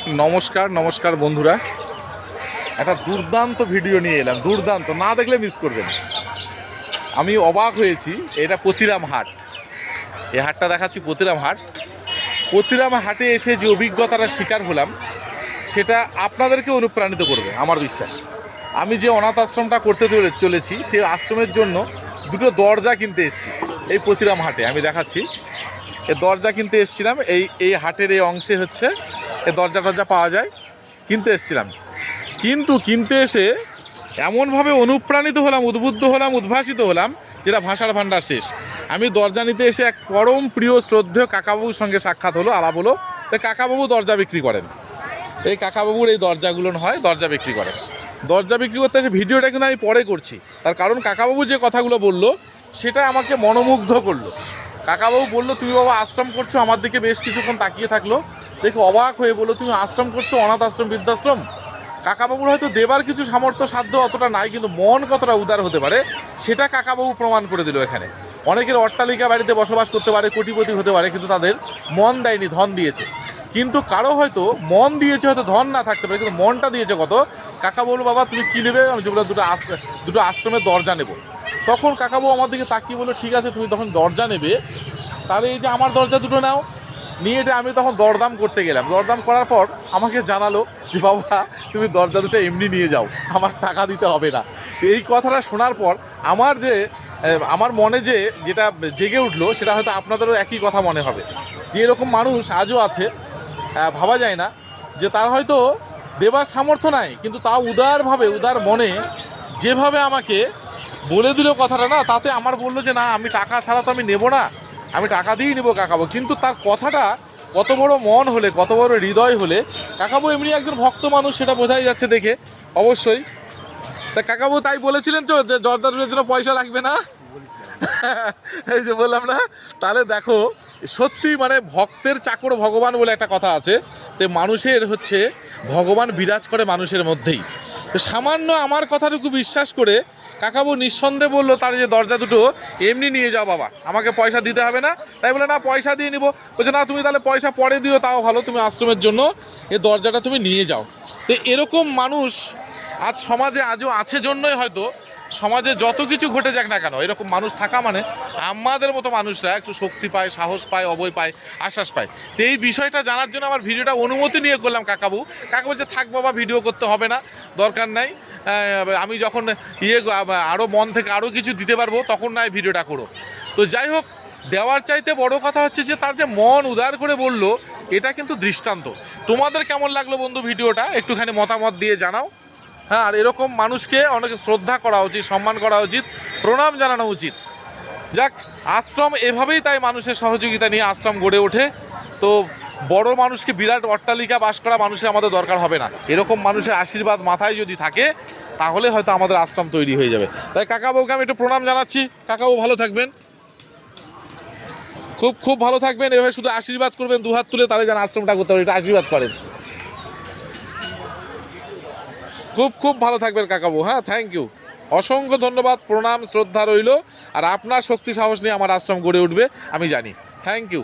নমস্কার নমস্কার বন্ধুরা, একটা দুর্দান্ত ভিডিও নিয়ে এলাম। দুর্দান্ত, না দেখলে মিস করবেন। আমি অবাক হয়েছি। এটা পতিরাম হাট। এই হাটটা দেখাচ্ছি, পতিরাম হাট। পতিরাম হাটে এসে যে অভিজ্ঞতার শিকার হলাম, সেটা আপনাদেরকে অনুপ্রাণিত করবে আমার বিশ্বাস। আমি যে অনাথ আশ্রমটা করতে চলেছি, সেই আশ্রমের জন্য দুটো দরজা কিনতে এসেছি এই পতিরাম হাটে। আমি দেখাচ্ছি, এই দরজা কিনতে এসেছিলাম। এই হাটের এই অংশে হচ্ছে এই দরজা টরজা পাওয়া যায়, কিনতে এসেছিলাম। কিন্তু কিনতে এসে এমনভাবে অনুপ্রাণিত হলাম, উদ্বুদ্ধ হলাম, উদ্ভাসিত হলাম, যেটা ভাষার ভাণ্ডার শেষ। আমি দরজা নিতে এসে এক পরম প্রিয় শ্রদ্ধেয় কাকাবাবুর সঙ্গে সাক্ষাৎ হলো, আলাপ হলো। তাই কাকাবাবু দরজা বিক্রি করেন। এই কাকাবাবুর এই দরজাগুলো হয়, দরজা বিক্রি করেন। দরজা বিক্রি করতে এসে ভিডিওটা কিন্তু আমি পরে করছি, তার কারণ কাকাবাবু যে কথাগুলো বললো সেটা আমাকে মনোমুগ্ধ করলো। কাকাবাবু বললো, তুমি বাবা আশ্রম করছো। আমার দিকে বেশ কিছুক্ষণ তাকিয়ে থাকলো, দেখে অবাক হয়ে বললো, তুমি আশ্রম করছো, অনাথ আশ্রম, বৃদ্ধাশ্রম। কাকাবাবুর হয়তো দেবার কিছু সামর্থ্য সাধ্য অতটা নাই, কিন্তু মন কতটা উদার হতে পারে সেটা কাকাবাবু প্রমাণ করে দিল এখানে। অনেকের অট্টালিকা বাড়িতে বসবাস করতে পারে, কোটিপতি হতে পারে, কিন্তু তাদের মন দেয়নি, ধন দিয়েছে। কিন্তু কারো হয়তো মন দিয়েছে, হয়তো ধন না থাকতে পারে, কিন্তু মনটা দিয়েছে কত। কাকা বললো, বাবা তুমি কী নেবে? আমি বললাম, দুটো আশ্রমের দরজা নেব। তখন কাকাবাবু আমার দিকে তাকিয়ে বললো, ঠিক আছে তুমি তখন দরজা নেবে, তাহলে এই যে আমার দরজা দুটো নাও। নিয়ে এটা আমি তখন দরদাম করতে গেলাম। দরদাম করার পর আমাকে জানালো যে, বাবা তুমি দরজা দুটো এমনি নিয়ে যাও, আমার টাকা দিতে হবে না। এই কথাটা শোনার পর আমার মনে যেটা জেগে উঠলো, সেটা হয়তো আপনাদেরও একই কথা মনে হবে, যে এরকম মানুষ আজও আছে। ভাবা যায় না যে তার হয়তো দেবার সামর্থ্য নাই, কিন্তু তাও উদারভাবে, উদার মনে যেভাবে আমাকে বলে দিল কথাটা, না তাতে আমার বললো যে, না আমি টাকা ছাড়া তো আমি নেব না, আমি টাকা দিয়েই নেবো কাকাবু। কিন্তু তার কথাটা কত বড় মন হলে, কত বড় হৃদয় হলে। কাকাবু এমনি একজন ভক্ত মানুষ, সেটা বোঝাই যাচ্ছে দেখে, অবশ্যই। তা কাকাবু তাই বলেছিলেন তো যে জর্দারের জন্য পয়সা লাগবে না? এই যে বললাম না। তাহলে দেখো, সত্যি মানে ভক্তের চাকর ভগবান বলে একটা কথা আছে। তো মানুষের হচ্ছে ভগবান বিরাজ করে মানুষের মধ্যেই। তো সামান্য আমার কথাটুকু বিশ্বাস করে কাকাবু নিঃসন্দেহে বললো, তার যে দরজা দুটো এমনি নিয়ে যাও বাবা, আমাকে পয়সা দিতে হবে না। তাই বলে, না পয়সা দিয়ে নিবো। বলছে, না তুমি তাহলে পয়সা পরে দিও, তাও ভালো, তুমি আশ্রমের জন্য এই দরজাটা তুমি নিয়ে যাও। তো এরকম মানুষ আজ সমাজে আজও আছে জন্যই হয়তো সমাজে যত কিছু ঘটে যাক না কেন, এরকম মানুষ থাকা মানে আমাদের মতো মানুষরা একটু শক্তি পায়, সাহস পায়, অভয় পায়, আশ্বাস পায়। তো এই বিষয়টা জানার জন্য আমার ভিডিওটা অনুমতি নিয়ে করলাম। কাকাবু বলছে, থাক বাবা, ভিডিও করতে হবে না, দরকার নাই। আমি যখন আরও মন থেকে আরও কিছু দিতে পারবো, তখন নয় ভিডিওটা করো। তো যাই হোক, দেওয়ার চাইতে বড় কথা হচ্ছে যে তার যে মন উদার করে বললো, এটা কিন্তু দৃষ্টান্ত। তোমাদের কেমন লাগলো বন্ধু ভিডিওটা? একটুখানি মতামত দিয়ে জানাও। হ্যাঁ, আর এরকম মানুষকে অনেকে শ্রদ্ধা করা উচিত, সম্মান করা উচিত, প্রণাম জানানো উচিত। যাক, আশ্রম এভাবেই তাই মানুষের সহযোগিতা নিয়ে আশ্রম গড়ে ওঠে। তো বড় মানুষকে, বিরাট অট্টালিকা বাস করা মানুষের আমাদের দরকার হবে না। এরকম মানুষের আশীর্বাদ মাথায় যদি থাকে, তাহলে হয়তো আমাদের আশ্রম তৈরি হয়ে যাবে। তাই কাকাবাবুকে আমি একটু প্রণাম জানাচ্ছি। কাকাবাবু ভালো থাকবেন, খুব খুব ভালো থাকবেন। এভাবে শুধু আশীর্বাদ করবেন দুহাত তুলে, তাহলে যেন আশ্রমটা করতে পারে, এটা আশীর্বাদ করেন। খুব খুব ভালো থাকবেন কাকাবু। হ্যাঁ, থ্যাংক ইউ, অসংখ্য ধন্যবাদ, প্রণাম শ্রদ্ধা রইল। আর আপনার শক্তি সাহস নিয়ে আমার আশ্রম গড়ে উঠবে আমি জানি। Thank you.